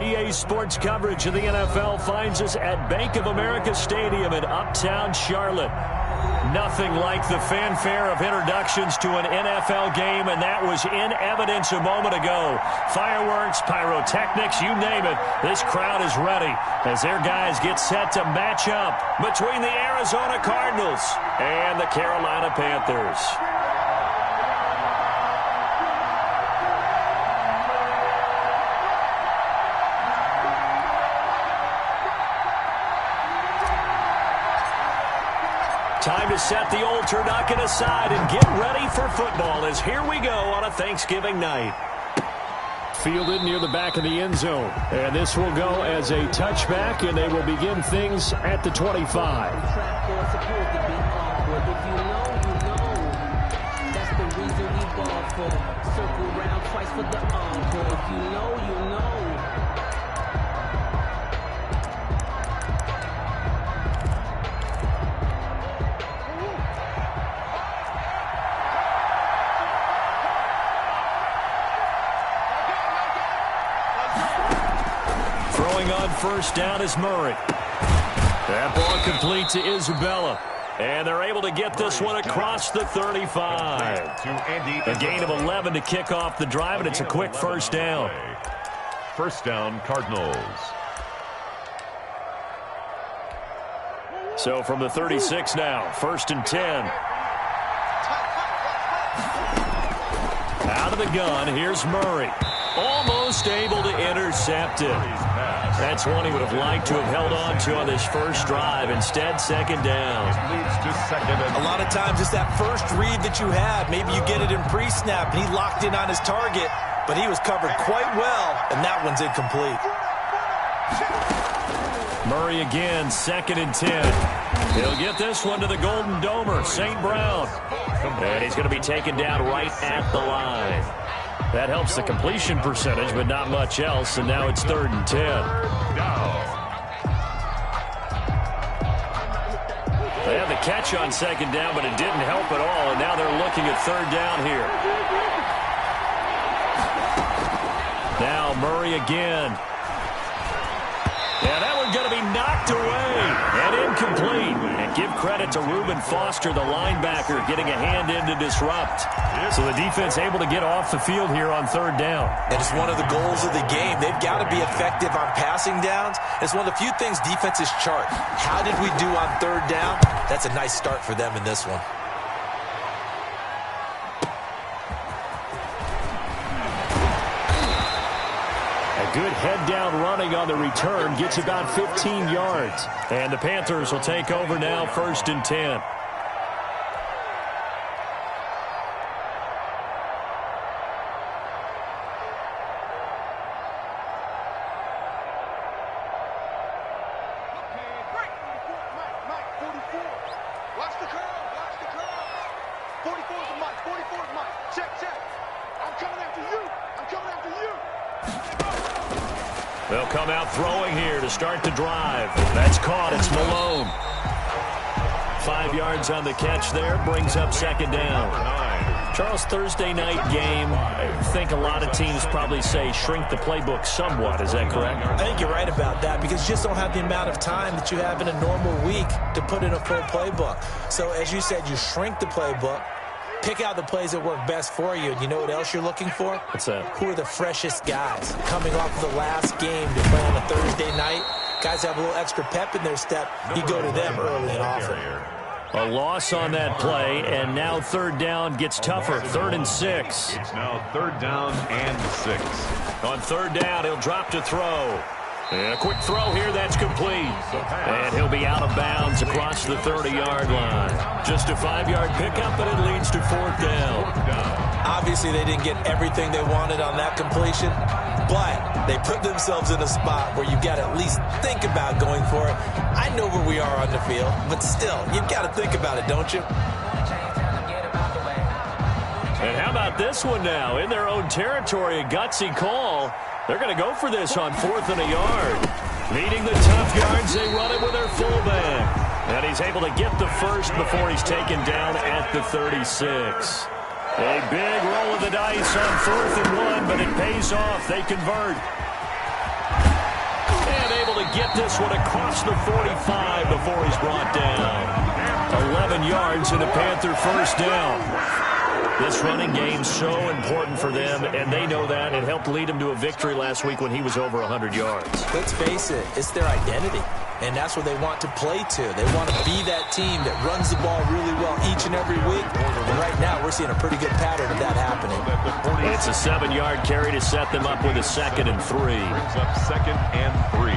EA Sports coverage of the NFL finds us at Bank of America Stadium in Uptown Charlotte. Nothing like the fanfare of introductions to an NFL game, and that was in evidence a moment ago. Fireworks, pyrotechnics, you name it. This crowd is ready as their guys get set to match up between the Arizona Cardinals and the Carolina Panthers. Time to set the old turducken aside and get ready for football as here we go on a Thanksgiving night. Fielded near the back of the end zone. And this will go as a touchback, and they will begin things at the 25. On first down is Murray. That ball complete to Isabella. And they're able to get this one across the 35. A gain of 11 to kick off the drive, and it's a quick first down. First down, Cardinals. So from the 36 now, first and 10. Out of the gun, here's Murray. Almost able to intercept it. That's one he would have liked to have held on to on this first drive. Instead, second down. A lot of times it's that first read that you have. Maybe you get it in pre-snap, and he locked in on his target, but he was covered quite well, and that one's incomplete. Murray again, second and 10. He'll get this one to the Golden Domer, St. Brown. And he's going to be taken down right at the line. That helps the completion percentage, but not much else, and now it's third and 10. They had the catch on second down, but it didn't help at all, and now they're looking at third down here. Now Murray again. Yeah, that one's going to be knocked away and incomplete. And give credit to Reuben Foster, the linebacker, getting a hand in to disrupt. So the defense able to get off the field here on third down. And it's one of the goals of the game. They've got to be effective on passing downs. It's one of the few things defenses chart. How did we do on third down? That's a nice start for them in this one. Good head-down running on the return. Gets about 15 yards. And the Panthers will take over now, first and 10. They'll come out throwing here to start the drive. That's caught. It's Malone. 5 yards on the catch there. Brings up second down. Charles, Thursday night game, I think a lot of teams probably say shrink the playbook somewhat. Is that correct? I think you're right about that because you just don't have the amount of time that you have in a normal week to put in a full playbook. So as you said, you shrink the playbook. Pick out the plays that work best for you. And you know what else you're looking for? What's that? Who are the freshest guys coming off of the last game to play on a Thursday night? Guys have a little extra pep in their step. You go to them early and often. A loss on that play, and now third down gets tougher. Third and 6. It's now third down and 6. On third down, he'll drop to throw. And a quick throw here, that's complete. And he'll be out of bounds across the 30-yard line. Just a 5-yard pickup, but it leads to fourth down. Obviously, they didn't get everything they wanted on that completion, but they put themselves in a spot where you've got to at least think about going for it. I know where we are on the field, but still, you've got to think about it, don't you? And how about this one now? In their own territory, a gutsy call. They're going to go for this on fourth and a yard. Needing the tough yards, they run it with their fullback. And he's able to get the first before he's taken down at the 36. A big roll of the dice on 4th and 1, but it pays off. They convert. get this one across the 45 before he's brought down. 11 yards and a Panther first down. This running game's so important for them, and they know that. It helped lead them to a victory last week when he was over 100 yards. Let's face it, it's their identity, and that's what they want to play to. They want to be that team that runs the ball really well each and every week. And right now, we're seeing a pretty good pattern of that happening. It's a 7-yard carry to set them up with a 2nd and 3. Brings up 2nd and 3.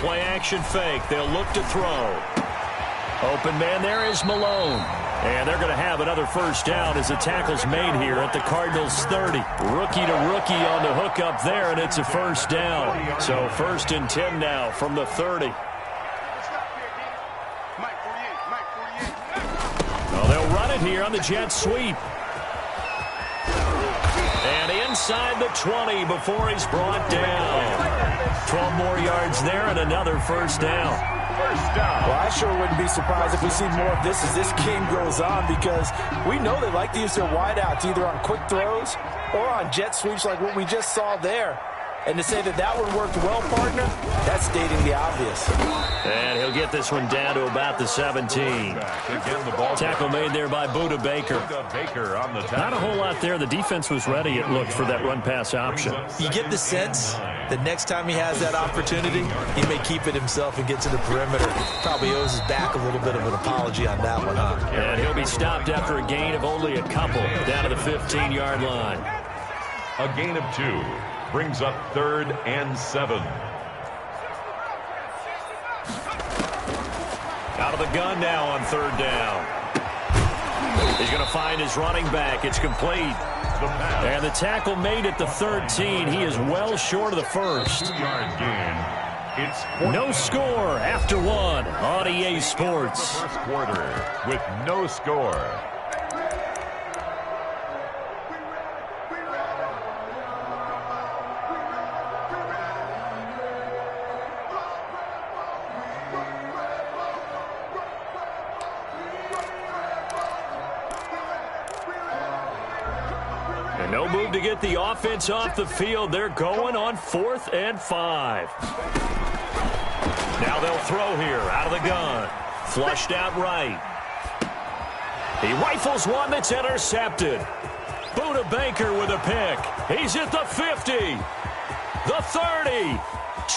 Play-action fake. They'll look to throw. Open man there is Malone. And they're going to have another first down as the tackle's made here at the Cardinals 30. Rookie to rookie on the hook up there, and it's a first down. So 1st and 10 now from the 30. Well, they'll run it here on the jet sweep. And inside the 20 before he's brought down. 12 more yards there and another first down. Well, I sure wouldn't be surprised if we see more of this as this game goes on, because we know they like to use their wideouts either on quick throws or on jet sweeps like what we just saw there. And to say that that one worked well, partner, that's stating the obvious. And he'll get this one down to about the 17. Tackle made there by Buda Baker. Not a whole lot there. The defense was ready, it looked, for that run-pass option. You get the sense that next time he has that opportunity, he may keep it himself and get to the perimeter. Probably owes his back a little bit of an apology on that one, huh? And he'll be stopped after a gain of only a couple down to the 15-yard line. A gain of 2. Brings up 3rd and 7. Out of the gun now on 3rd down. He's going to find his running back. It's complete. And the tackle made at the 13. He is well short of the first. 2-yard gain. It's no score after 1 on EA Sports. First quarter with no score. No move to get the offense off the field. They're going on 4th and 5. Now they'll throw here out of the gun. Flushed out right. He rifles one that's intercepted. Buda Baker with a pick. He's at the 50. The 30.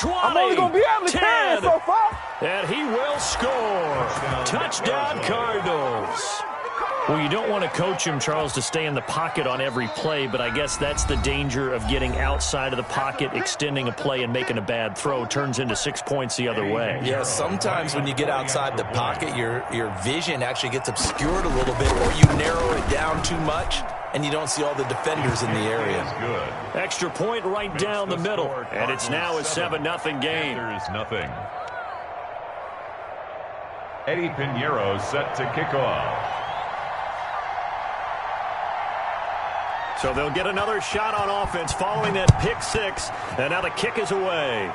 20. I'm only going to be able to carry it so far. And he will score. Touchdown Cardinals. Well, you don't want to coach him, Charles, to stay in the pocket on every play, but I guess that's the danger of getting outside of the pocket, extending a play, and making a bad throw. Turns into 6 points the other way. Yeah, sometimes when you get outside the pocket, your vision actually gets obscured a little bit, or you narrow it down too much, and you don't see all the defenders in the area. Extra point right down the middle, and it's now a 7-0 game. There's nothing. Eddie Pinheiro set to kick off. So they'll get another shot on offense following that pick 6. And now the kick is away.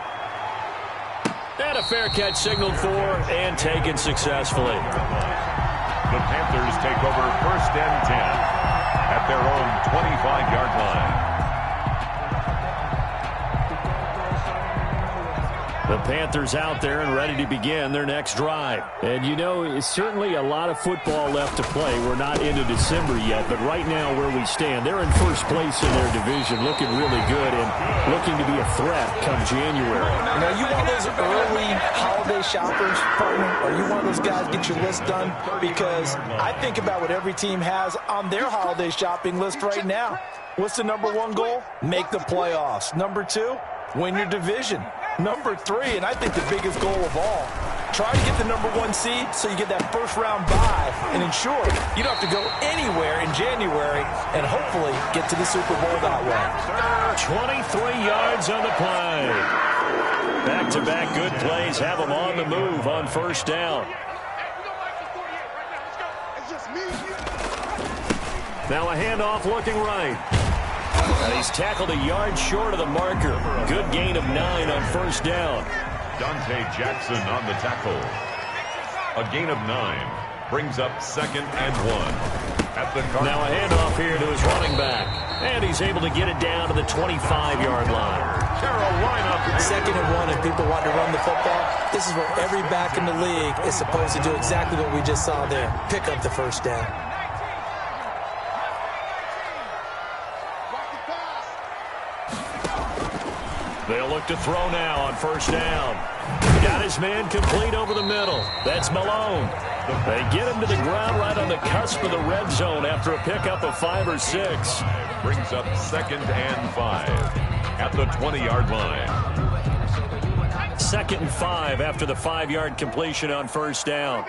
And a fair catch signaled for and taken successfully. The Panthers take over 1st and 10 at their own 25-yard line. The Panthers out there and ready to begin their next drive. And, you know, it's certainly a lot of football left to play. We're not into December yet, but right now where we stand, they're in first place in their division, looking really good and looking to be a threat come January. You know, you want those early holiday shoppers, partner, or you want those guys get your list done? Because I think about what every team has on their holiday shopping list right now. What's the #1 goal? Make the playoffs. #2, win your division. #3, and I think the biggest goal of all, try to get the #1 seed so you get that first-round bye and ensure you don't have to go anywhere in January and hopefully get to the Super Bowl that way. 23 yards on the play. Back-to-back good plays have them on the move on first down. Now a handoff looking right. And he's tackled a yard short of the marker. Good gain of 9 on first down. Dante Jackson on the tackle. A gain of 9 brings up 2nd and 1. At the Cardinals. Now a handoff here to his running back. And he's able to get it down to the 25-yard line. Carolina. 2nd and 1, and people want to run the football. This is where every back in the league is supposed to do exactly what we just saw there. Pick up the first down. They'll look to throw now on first down. Got his man complete over the middle. That's Malone. They get him to the ground right on the cusp of the red zone after a pickup of 5 or 6. Brings up 2nd and 5 at the 20-yard line. 2nd and 5 after the 5-yard completion on first down.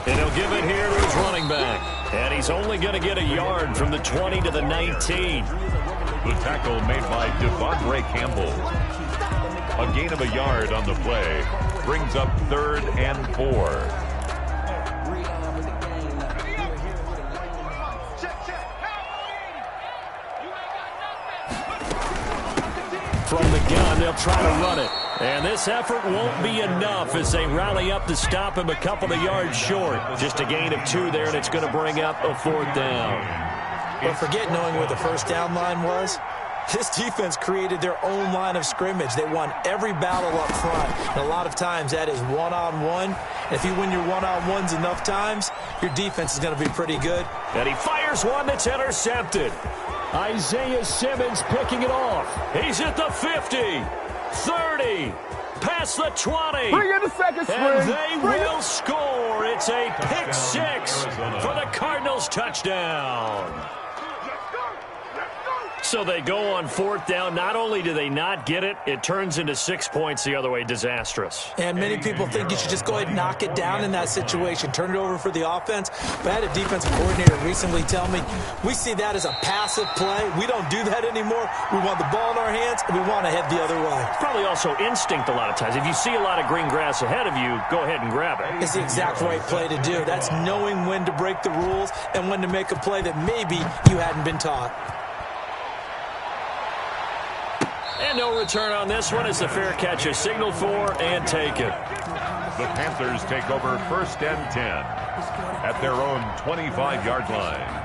And he'll give it here to his running back. And he's only going to get a yard from the 20 to the 19. The tackle made by Devondre Campbell. A gain of a yard on the play brings up 3rd and 4. From the gun, they'll try to run it. And this effort won't be enough as they rally up to stop him a couple of yards short. Just a gain of 2 there, and it's going to bring up a 4th down. But forget knowing where the first down line was. This defense created their own line of scrimmage. They won every battle up front. And a lot of times that is one-on-one. And if you win your one-on-ones enough times, your defense is going to be pretty good. And he fires one that's intercepted. Isaiah Simmons picking it off. He's at the 50, 30, past the 20. Bring in the second string. And they will score. It's a pick 6 for the Cardinals touchdown. So they go on 4th down. Not only do they not get it, it turns into 6 points the other way. Disastrous. And many people think you should just go ahead and knock it down in that situation. Turn it over for the offense. But I had a defensive coordinator recently tell me, we see that as a passive play. We don't do that anymore. We want the ball in our hands, and we want to head the other way. Probably also instinct a lot of times. If you see a lot of green grass ahead of you, go ahead and grab it. It's the exact right play to do. That's knowing when to break the rules and when to make a play that maybe you hadn't been taught. And no return on this one as the fair catch is signaled for and taken. The Panthers take over 1st and 10 at their own 25-yard line.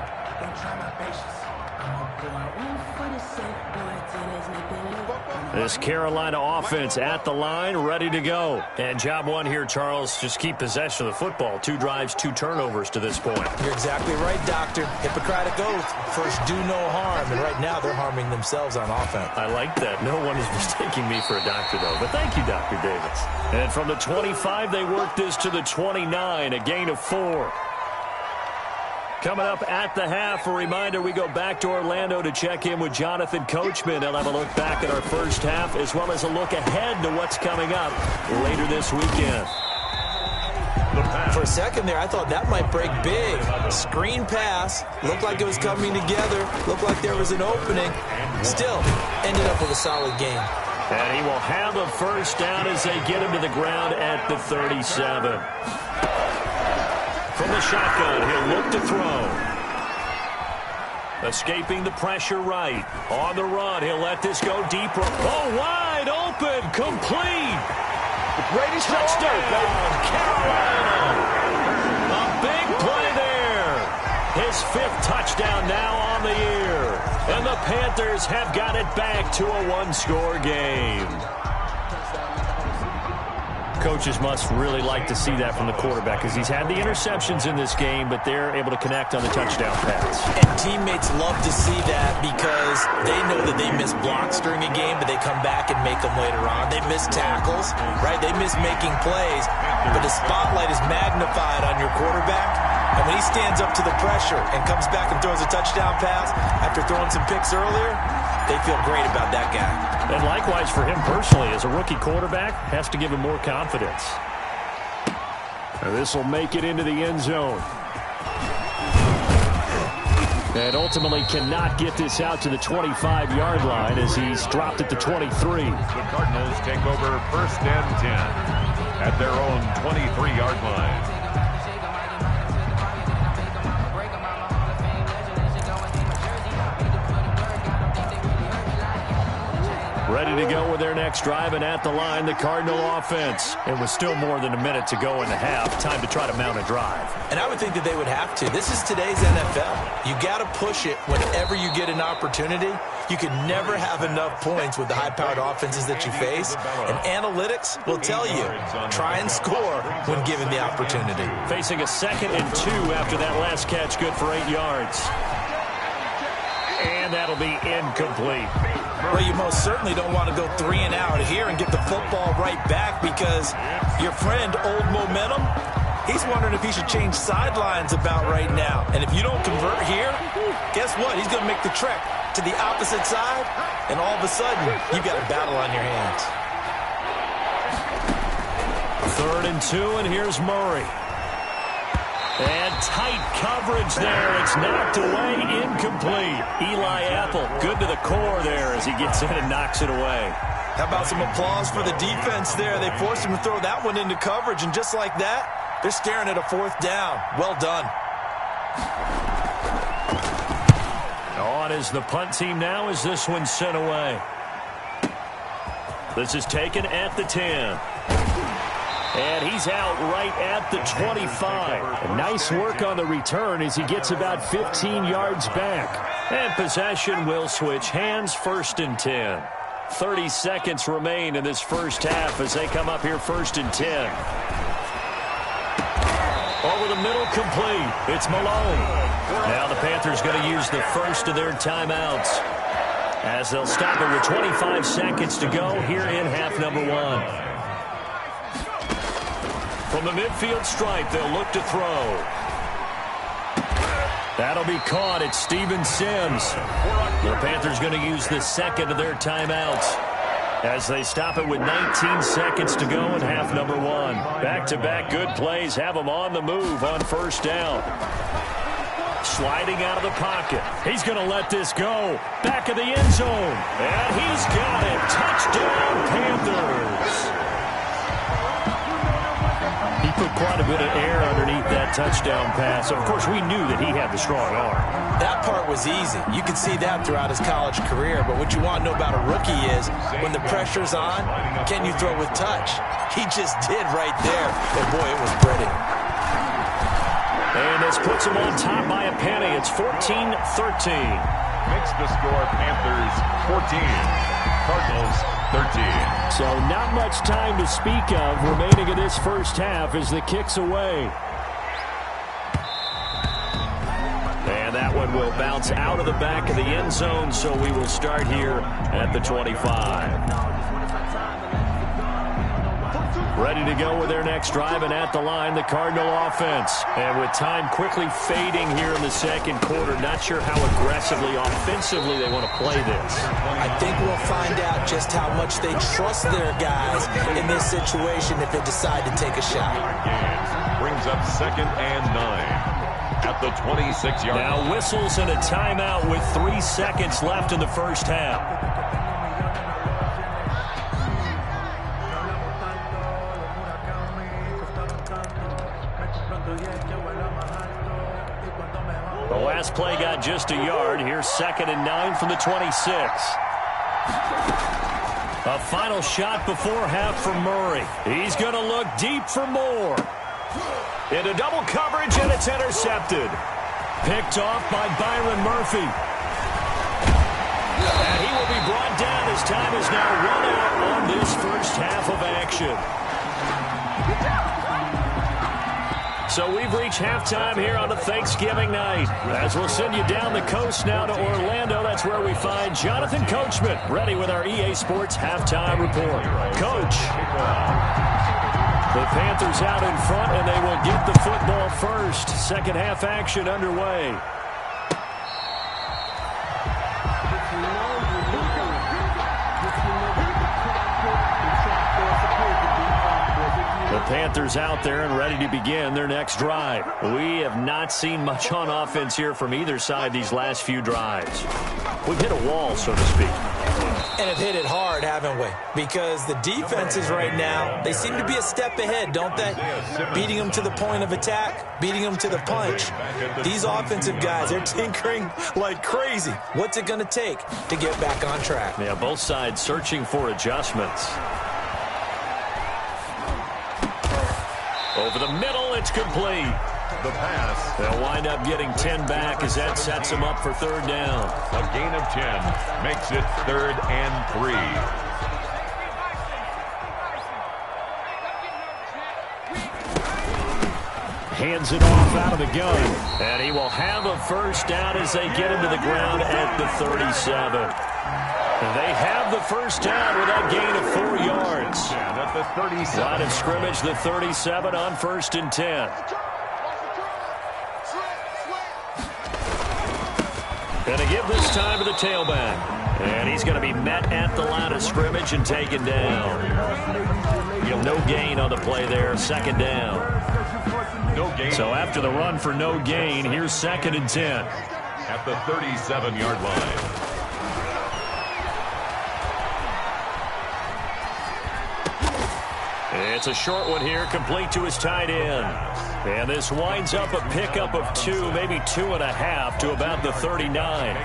This Carolina offense at the line, ready to go. And job 1 here, Charles, just keep possession of the football. 2 drives, 2 turnovers to this point. You're exactly right, Doctor. Hippocratic oath. First, do no harm. And right now, they're harming themselves on offense. I like that. No one is mistaking me for a doctor, though. But thank you, Dr. Davis. And from the 25, they work this to the 29, a gain of 4. Coming up at the half, a reminder, we go back to Orlando to check in with Jonathan Coachman. They'll have a look back at our first half as well as a look ahead to what's coming up later this weekend. For a second there, I thought that might break big. Screen pass. Looked like it was coming together. Looked like there was an opening. Still, ended up with a solid game. And he will have a first down as they get him to the ground at the 37. From the shotgun, he'll look to throw. Escaping the pressure right. On the run, he'll let this go deeper. Oh, wide open, complete. The greatest touchdown, Carolina. A big play there. His 5th touchdown now on the year. And the Panthers have got it back to a 1-score game. Coaches must really like to see that from the quarterback because he's had the interceptions in this game, but they're able to connect on the touchdown pass. And teammates love to see that because they know that they miss blocks during a game, but they come back and make them later on. They miss tackles, right? They miss making plays, but the spotlight is magnified on your quarterback. And when he stands up to the pressure and comes back and throws a touchdown pass after throwing some picks earlier, they feel great about that guy. And likewise for him personally, as a rookie quarterback, has to give him more confidence. And this will make it into the end zone. And ultimately cannot get this out to the 25-yard line as he's dropped it to 23. The Cardinals take over 1st and 10 at their own 23-yard line. Ready to go with their next drive, and at the line, the Cardinal offense. And with still more than a minute to go in the half, time to try to mount a drive. And I would think that they would have to. This is today's NFL. You got to push it whenever you get an opportunity. You can never have enough points with the high-powered offenses that you face. And analytics will tell you, try and score when given the opportunity. Facing a 2nd and 2 after that last catch, good for 8 yards. And that'll be incomplete. Well, you most certainly don't want to go 3 and out here and get the football right back, because your friend, Old Momentum, he's wondering if he should change sidelines about right now. And if you don't convert here, guess what? He's going to make the trek to the opposite side, and all of a sudden, you've got a battle on your hands. 3rd and 2, and here's Murray. And tight coverage there. It's knocked away, incomplete. Eli Apple, good to the core there as he gets in and knocks it away. How about some applause for the defense there? They forced him to throw that one into coverage, and just like that, they're staring at a 4th down. Well done. On is the punt team now as this one's sent away. This is taken at the 10. And he's out right at the 25. And nice work on the return as he gets about 15 yards back. And possession will switch hands, 1st and 10. 30 seconds remain in this first half as they come up here 1st and 10. Over the middle, complete. It's Malone. Now the Panthers going to use the first of their timeouts as they'll stop it with 25 seconds to go here in half number 1. From the midfield stripe, they'll look to throw. That'll be caught. It's Steven Sims. The Panthers going to use the second of their timeouts as they stop it with 19 seconds to go in half number 1. Back-to-back good plays have them on the move on 1st down. Sliding out of the pocket. He's going to let this go. Back of the end zone. And he's got it. Touchdown, Panthers. He put quite a bit of air underneath that touchdown pass. Of course, we knew that he had the strong arm. That part was easy. You could see that throughout his college career. But what you want to know about a rookie is when the pressure's on, can you throw with touch? He just did right there. And, boy, it was pretty. And this puts him on top by a penny. It's 14-13. Makes the score Panthers 14, Cardinals 13. So not much time to speak of remaining in this first half as the kick's away. And that one will bounce out of the back of the end zone, so we will start here at the 25. Ready to go with their next drive, and at the line, the Cardinal offense. And with time quickly fading here in the second quarter, not sure how aggressively, offensively they want to play this. I think we'll find out just how much they trust their guys in this situation if they decide to take a shot. Brings up 2nd and 9 at the 26-yard line. Now whistles and a timeout with 3 seconds left in the first half. The last play got just a yard. Here's 2nd and 9 from the 26. A final shot before half for Murray. He's going to look deep for more. Into double coverage, and it's intercepted. Picked off by Byron Murphy. And he will be brought down as time is now run out on this first half of action. So we've reached halftime here on a Thanksgiving night. As we'll send you down the coast now to Orlando, that's where we find Jonathan Coachman, ready with our EA Sports halftime report. Coach, the Panthers out in front, and they will get the football first. Second half action underway. The Panthers out there and ready to begin their next drive. We have not seen much on offense here from either side these last few drives. We've hit a wall, so to speak. And have hit it hard, haven't we? Because the defenses right now, they seem to be a step ahead, don't they? Beating them to the point of attack, beating them to the punch. These offensive guys, they're tinkering like crazy. What's it going to take to get back on track? Yeah, both sides searching for adjustments. Over the middle, it's complete. The pass. They'll wind up getting 10 back as that sets them up for third down. A gain of 10 makes it 3rd and 3. Hands it off out of the gun. And he will have a first down as they get him to the ground at the 37. They have the first down with that gain of 4 yards. At the 37. Line of scrimmage, the 37 on 1st and 10. Going to give this time to the tailback. And he's going to be met at the line of scrimmage and taken down. No gain on the play there, 2nd down. No gain. So after the run for no gain, here's 2nd and 10. At the 37-yard line. It's a short one here, complete to his tight end. And this winds up a pickup of 2, maybe 2.5 to about the 39.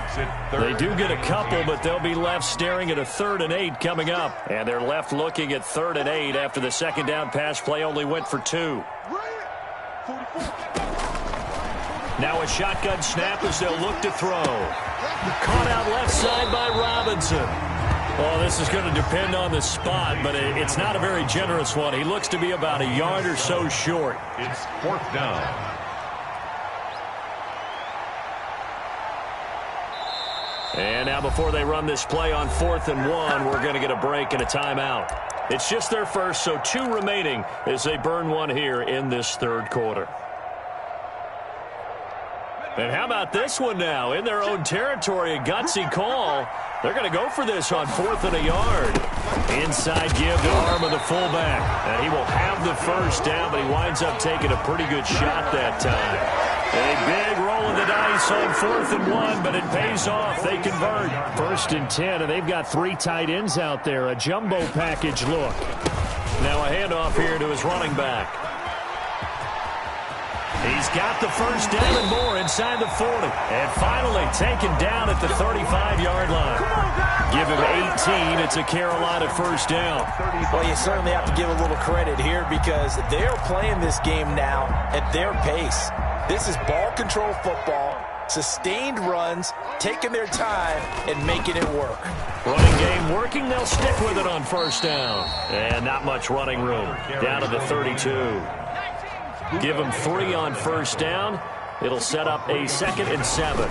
They do get a couple, but they'll be left staring at a 3rd and 8 coming up. And they're left looking at 3rd and 8 after the 2nd down pass play only went for 2. Now a shotgun snap as they'll look to throw. Caught out left side by Robinson. Oh, this is going to depend on the spot, but it's not a very generous one. He looks to be about a yard or so short. It's 4th down. And now before they run this play on 4th and 1, we're going to get a break and a timeout. It's just their first, so 2 remaining as they burn one here in this 3rd quarter. And how about this one now? In their own territory, a gutsy call. They're going to go for this on 4th and a yard. Inside give to arm of the fullback. And he will have the first down, but he winds up taking a pretty good shot that time. A big roll of the dice on 4th and 1, but it pays off. They convert. 1st and 10, and they've got 3 tight ends out there. A jumbo package look. Now a handoff here to his running back. He's got the first down and more inside the 40. And finally taken down at the 35-yard line. Give him 18. It's a Carolina first down. Well, you certainly have to give a little credit here because they're playing this game now at their pace. This is ball control football, sustained runs, taking their time and making it work. Running game working. They'll stick with it on first down. And not much running room. Down to the 32. Give him 3 on first down. It'll set up a 2nd and 7.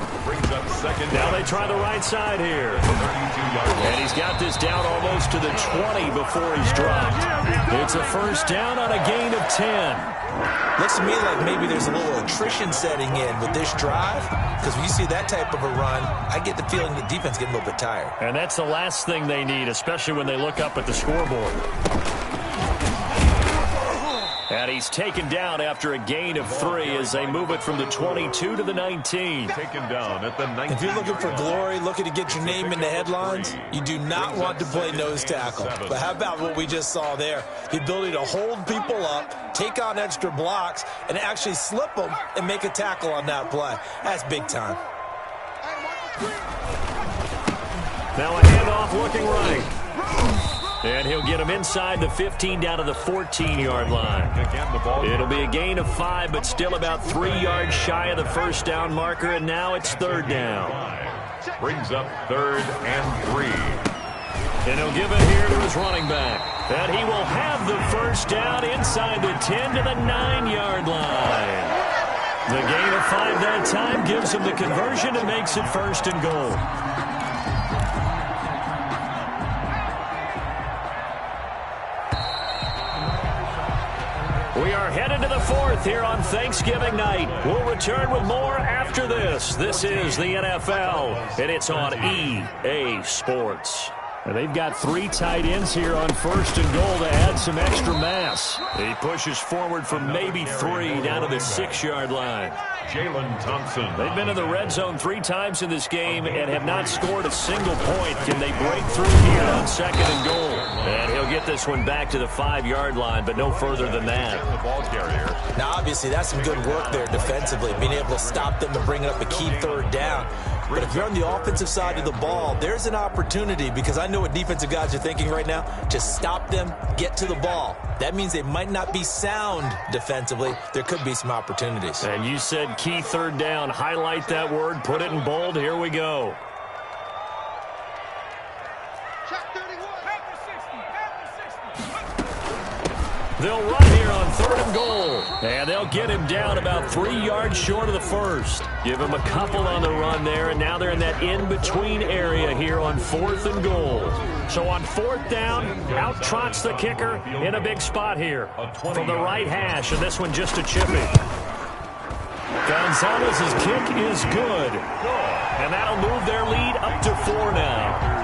Now they try the right side here. And he's got this down almost to the 20 before he's dropped. It's a first down on a gain of 10. Looks to me like maybe there's a little attrition setting in with this drive. Because when you see that type of a run, I get the feeling the defense getting a little bit tired. And that's the last thing they need, especially when they look up at the scoreboard. And he's taken down after a gain of 3 as they move it from the 22 to the 19. Taken down at the 19. If you're looking for glory, looking to get your name in the headlines, you do not want to play nose tackle. But how about what we just saw there? The ability to hold people up, take on extra blocks, and actually slip them and make a tackle on that play. That's big time. Now a handoff looking right. And he'll get him inside the 15 down to the 14-yard line. It'll be a gain of 5, but still about 3 yards shy of the first down marker, and now it's 3rd down. Brings up 3rd and 3. And he'll give it here to his running back. And he will have the first down inside the 10 to the 9-yard line. The gain of 5 that time gives him the conversion and makes it 1st and goal. We are headed to the 4th here on Thanksgiving night. We'll return with more after this. This is the NFL, and it's on EA Sports. And they've got 3 tight ends here on 1st and goal to add some extra mass. He pushes forward for maybe 3 down to the 6-yard line. Jalen Thompson. They've been in the red zone 3 times in this game and have not scored a single point. Can they break through here on 2nd and goal? And he'll get this one back to the 5-yard line, but no further than that. The ball carrier. Now, obviously, that's some good work there defensively, being able to stop them and bring up a key 3rd down. But if you're on the offensive side of the ball, there's an opportunity, because I know what defensive guys are thinking right now. Just stop them, get to the ball. That means they might not be sound defensively. There could be some opportunities. And you said key 3rd down. Highlight that word, put it in bold. Here we go. They'll run here on 3rd and goal. And they'll get him down about 3 yards short of the 1st. Give him a couple on the run there, and now they're in that in-between area here on 4th and goal. So on 4th down, out trots the kicker in a big spot here from the right hash, and this one just a chippy. Gonzalez's kick is good. And that'll move their lead up to 4 now.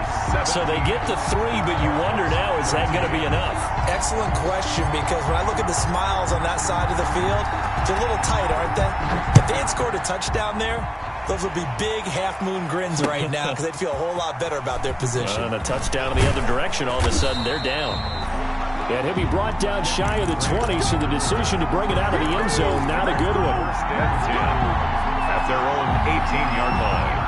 So they get to 3, but you wonder now, is that going to be enough? Excellent question, because when I look at the smiles on that side of the field, they're a little tight, aren't they? If they had scored a touchdown there, those would be big half-moon grins right now, because they'd feel a whole lot better about their position. And a touchdown in the other direction, all of a sudden they're down. And he'll be brought down shy of the 20, so the decision to bring it out of the end zone, not a good one. At their own 18-yard line.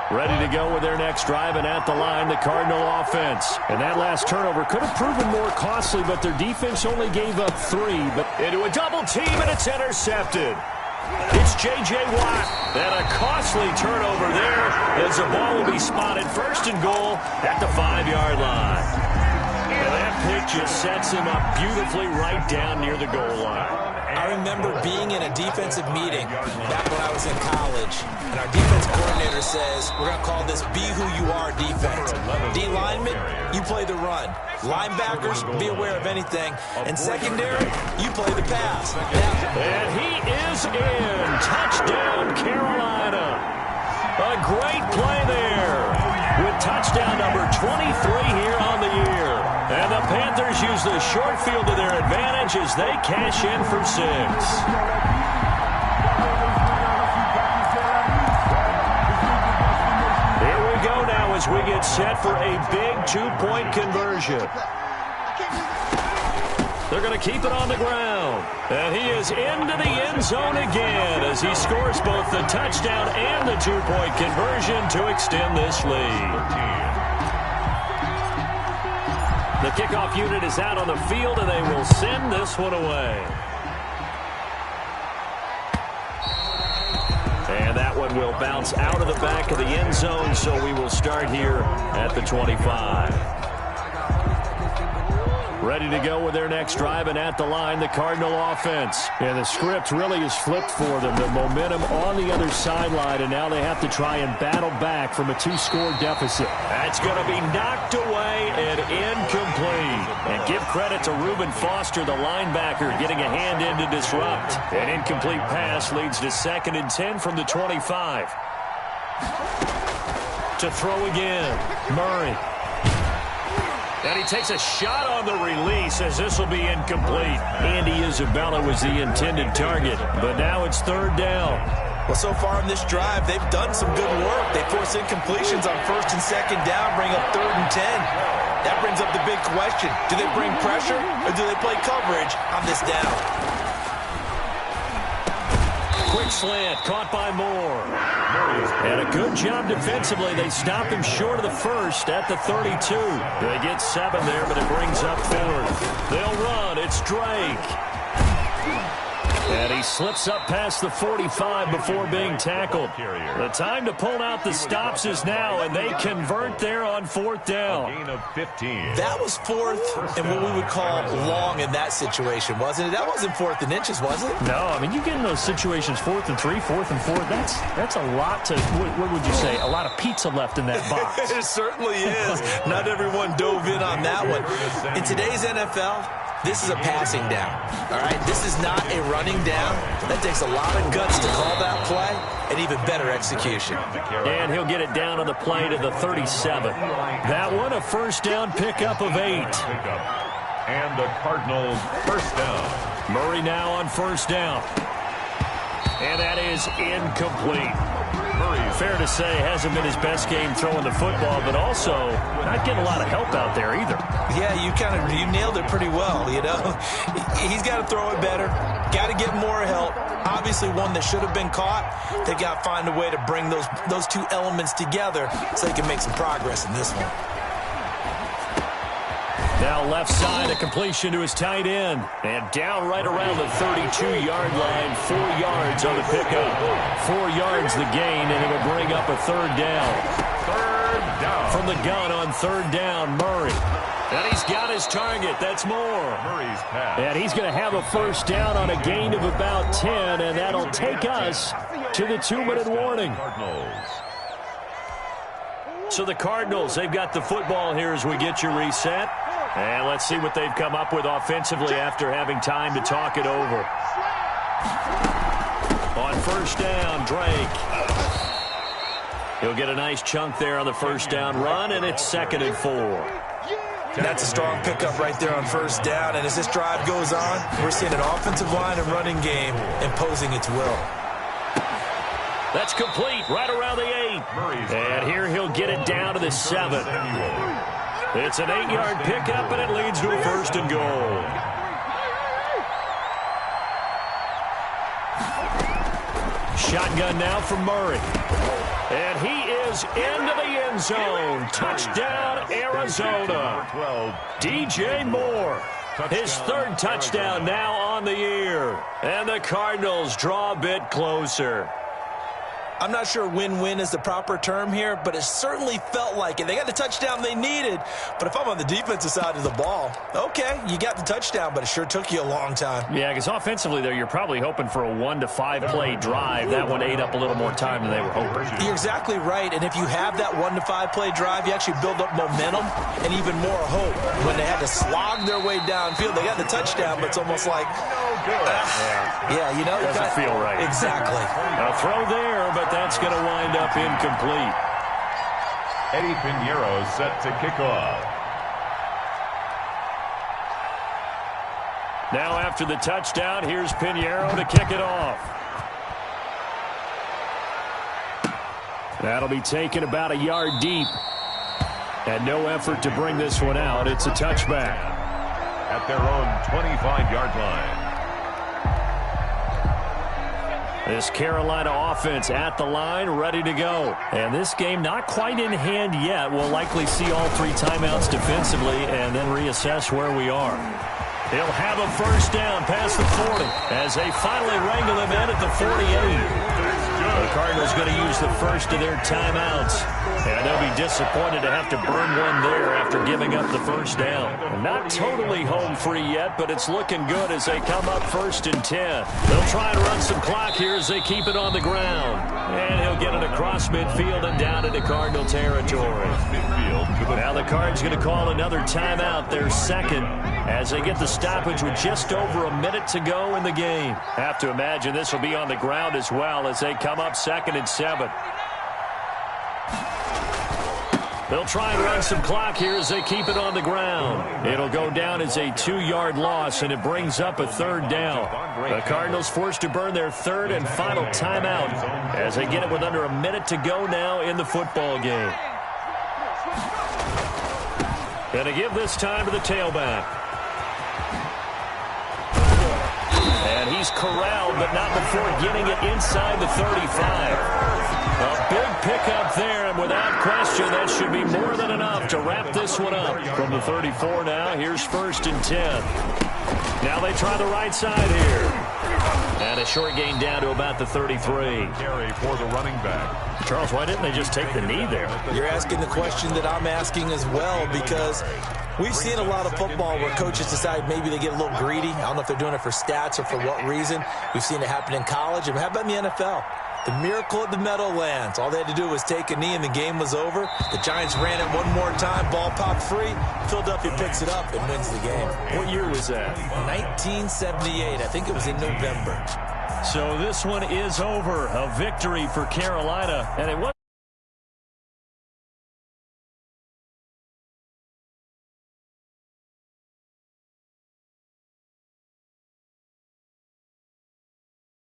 Ready to go with their next drive, and at the line, the Cardinal offense. And that last turnover could have proven more costly, but their defense only gave up 3. But into a double team, and it's intercepted. It's J.J. Watt. And a costly turnover there as the ball will be spotted 1st and goal at the 5-yard line. And that pick just sets him up beautifully right down near the goal line. I remember being in a defensive meeting back when I was in college, and our defense coordinator says, we're going to call this Be Who You Are defense. D-linemen, you play the run. Linebackers, be aware of anything. And secondary, you play the pass. And he is in. Touchdown, Carolina. A great play there with touchdown number 23 here on the year. And the Panthers use the short field to their advantage as they cash in for 6. Here we go now as we get set for a big 2-point conversion. They're going to keep it on the ground. And he is into the end zone again as he scores both the touchdown and the 2-point conversion to extend this lead. The kickoff unit is out on the field, and they will send this one away. And that one will bounce out of the back of the end zone, so we will start here at the 25. Ready to go with their next drive, and at the line, the Cardinal offense. And the script really is flipped for them. The momentum on the other sideline, and now they have to try and battle back from a 2-score deficit. That's going to be knocked away and incomplete. And give credit to Reuben Foster, the linebacker, getting a hand in to disrupt. An incomplete pass leads to 2nd and 10 from the 25. To throw again, Murray. And he takes a shot on the release as this will be incomplete. Andy Isabella was the intended target, but now it's 3rd down. Well, so far in this drive, they've done some good work. They force incompletions on 1st and 2nd down, bring up 3rd and 10. That brings up the big question. Do they bring pressure, or do they play coverage on this down? Quick slant, caught by Moore. And a good job defensively. They stop him short of the 1st at the 32. They get 7 there, but it brings up 4th. They'll run. It's Drake. And he slips up past the 45 before being tackled. The time to pull out the stops is now, and they convert there on 4th down. Gain of 15. That was 4th and what we would call long in that situation, wasn't it? That wasn't 4th and inches, was it? No, I mean, you get in those situations 4th and 3, 4th and 4. That's a lot to, what would you say, a lot of pizza left in that box. It certainly is. Not everyone dove in on that one. In today's NFL, This is a passing down, all right? This is not a running down. That takes a lot of guts to call that play and even better execution. And he'll get it down on the play to the 37. That one, a first down pickup of 8. And the Cardinals first down. Murray now on first down. And that is incomplete. Fair to say, hasn't been his best game throwing the football, but also not getting a lot of help out there either. Yeah, you nailed it pretty well, you know. He's got to throw it better, got to get more help. Obviously one that should have been caught. They got to find a way to bring those two elements together so they can make some progress in this one. Now left side, a completion to his tight end. And down right around the 32-yard line, 4 yards on the pickup. 4 yards the gain, and it'll bring up a third down. Third down. From the gun on third down, Murray. And he's got his target. That's more. Murray's pass. And he's going to have a first down on a gain of about 10, and that'll take us to the 2-minute warning. Cardinals. So the Cardinals, they've got the football here as we get you reset. And let's see what they've come up with offensively after having time to talk it over. On first down, Drake. He'll get a nice chunk there on the first down run, and it's 2nd and 4. That's a strong pickup right there on first down. And as this drive goes on, we're seeing an offensive line and running game imposing its will. That's complete right around the 8. And here he'll get it down to the 7. It's an 8-yard pickup, and it leads to a 1st and goal. Shotgun now from Murray. And he is into the end zone. Touchdown, Arizona. DJ Moore. His 3rd touchdown now on the year. And the Cardinals draw a bit closer. I'm not sure win-win is the proper term here, but it certainly felt like it. They got the touchdown they needed, but if I'm on the defensive side of the ball, okay, you got the touchdown, but it sure took you a long time. Yeah, because offensively, though, you're probably hoping for a 1 to 5 play drive. That one ate up a little more time than they were hoping. You're exactly right, and if you have that 1 to 5 play drive, you actually build up momentum and even more hope. When they had to slog their way downfield, they got the touchdown, but it's almost like, yeah, you know. Doesn't feel right. Exactly. A throw there, but that's going to wind up incomplete. Eddie Pinheiro set to kick off. Now after the touchdown, here's Pinheiro to kick it off. That'll be taken about a yard deep. And no effort to bring this one out. It's a touchback. At their own 25-yard line. This Carolina offense at the line, ready to go. And this game not quite in hand yet. We'll likely see all 3 timeouts defensively and then reassess where we are. He'll have a first down past the 40 as they finally wrangle him in at the 48. The Cardinals going to use the first of their timeouts. And they'll be disappointed to have to burn one there after giving up the first down. Not totally home free yet, but it's looking good as they come up 1st and 10. They'll try and run some clock here as they keep it on the ground. And he'll get it across midfield and down into Cardinal territory. Now the Cards going to call another timeout, their 2nd, as they get the stoppage with just over a minute to go in the game. Have to imagine this will be on the ground as well as they come up 2nd and 7. They'll try and run some clock here as they keep it on the ground. It'll go down as a 2-yard loss, and it brings up a 3rd down. The Cardinals forced to burn their 3rd and final timeout as they get it with under a minute to go now in the football game. Going to give this time to the tailback. And he's corralled, but not before getting it inside the 35. A big pickup there, and without question, that should be more than enough to wrap this one up. From the 34 now, here's 1st and 10. Now they try the right side here. And a short gain down to about the 33. Carry for the running back. Charles, why didn't they just take the knee there? You're asking the question that I'm asking as well, because we've seen a lot of football where coaches decide maybe they get a little greedy. I don't know if they're doing it for stats or for what reason. We've seen it happen in college. And how about in the NFL? The miracle at the Meadowlands. All they had to do was take a knee and the game was over. The Giants ran it one more time. Ball popped free. Philadelphia picks it up and wins the game. What year was that? 1978. I think it was in November. So this one is over. A victory for Carolina. And it was